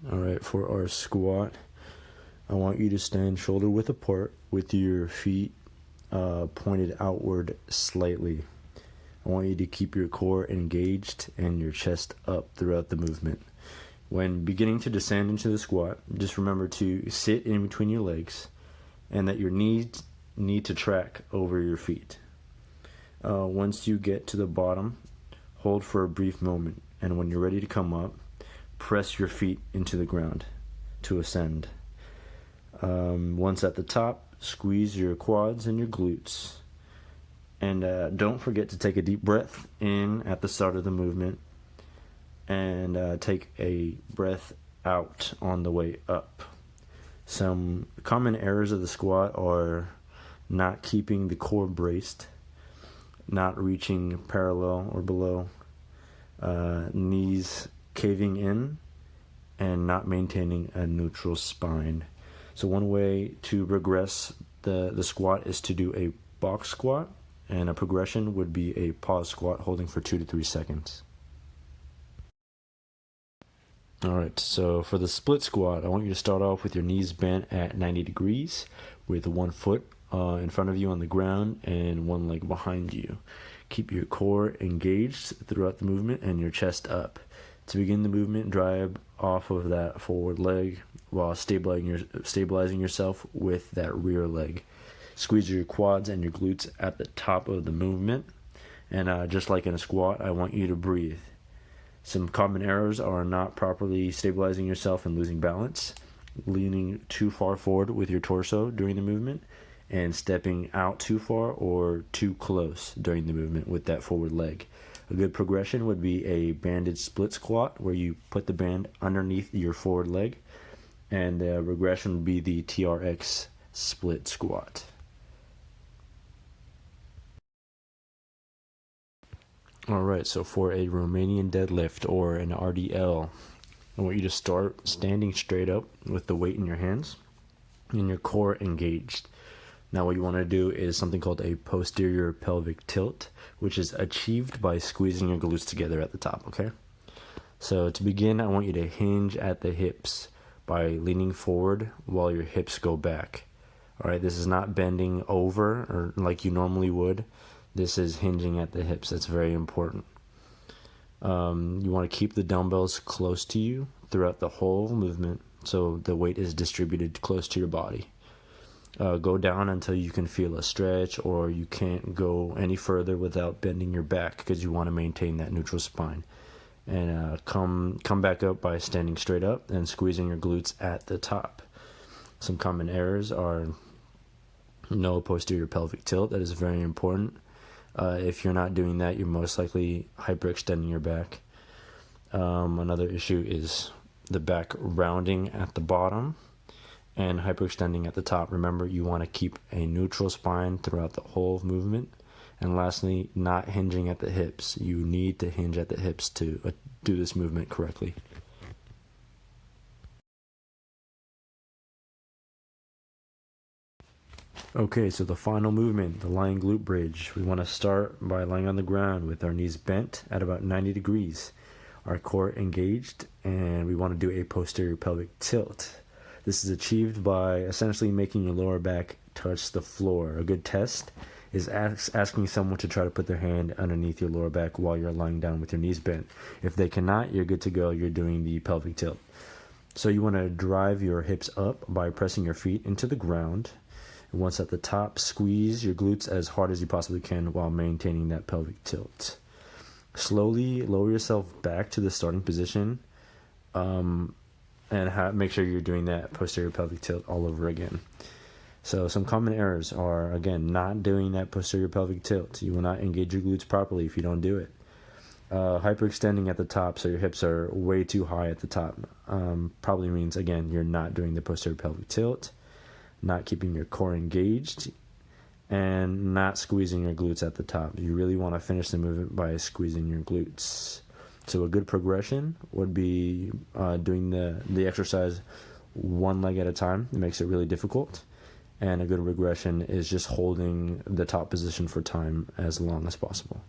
All right, for our squat, I want you to stand shoulder width apart with your feet pointed outward slightly. I want you to keep your core engaged and your chest up throughout the movement. When beginning to descend into the squat, just remember to sit in between your legs and that your knees need to track over your feet. Once you get to the bottom, hold for a brief moment, and when you're ready to come up, press your feet into the ground to ascend. Once at the top, squeeze your quads and your glutes. And don't forget to take a deep breath in at the start of the movement and take a breath out on the way up. Some common errors of the squat are not keeping the core braced, not reaching parallel or below, knees caving in, and not maintaining a neutral spine. So one way to progress the squat is to do a box squat, and a progression would be a pause squat holding for 2 to 3 seconds. Alright, so for the split squat, I want you to start off with your knees bent at 90 degrees with one foot in front of you on the ground and one leg behind you. Keep your core engaged throughout the movement and your chest up. To begin the movement, drive off of that forward leg while stabilizing yourself with that rear leg. Squeeze your quads and your glutes at the top of the movement. And just like in a squat, I want you to breathe. Some common errors are not properly stabilizing yourself and losing balance, leaning too far forward with your torso during the movement, and stepping out too far or too close during the movement with that forward leg. A good progression would be a banded split squat where you put the band underneath your forward leg, and the regression would be the TRX split squat. Alright, so for a Romanian deadlift or an RDL, I want you to start standing straight up with the weight in your hands and your core engaged. Now what you want to do is something called a posterior pelvic tilt, which is achieved by squeezing your glutes together at the top, okay? So to begin, I want you to hinge at the hips by leaning forward while your hips go back. Alright, this is not bending over or like you normally would. This is hinging at the hips. That's very important. You want to keep the dumbbells close to you throughout the whole movement so the weight is distributed close to your body. Go down until you can feel a stretch or you can't go any further without bending your back because you want to maintain that neutral spine. And come back up by standing straight up and squeezing your glutes at the top. Some common errors are no posterior pelvic tilt. That is very important. If you're not doing that, you're most likely hyperextending your back. Another issue is the back rounding at the bottom and hyperextending at the top. Remember, you want to keep a neutral spine throughout the whole movement. And lastly, not hinging at the hips. You need to hinge at the hips to do this movement correctly. Okay, so the final movement, the lying glute bridge. We want to start by lying on the ground with our knees bent at about 90 degrees, our core engaged, and we want to do a posterior pelvic tilt. This is achieved by essentially making your lower back touch the floor. A good test is asking someone to try to put their hand underneath your lower back while you're lying down with your knees bent. If they cannot, you're good to go. You're doing the pelvic tilt. So you want to drive your hips up by pressing your feet into the ground. Once at the top, squeeze your glutes as hard as you possibly can while maintaining that pelvic tilt. Slowly lower yourself back to the starting position and make sure you're doing that posterior pelvic tilt all over again. So some common errors are, again, not doing that posterior pelvic tilt. You will not engage your glutes properly if you don't do it. Hyperextending at the top, so your hips are way too high at the top. Probably means, again, you're not doing the posterior pelvic tilt. Not keeping your core engaged, and not squeezing your glutes at the top. You really want to finish the movement by squeezing your glutes. So a good progression would be doing the exercise one leg at a time. It makes it really difficult. And a good regression is just holding the top position for time as long as possible.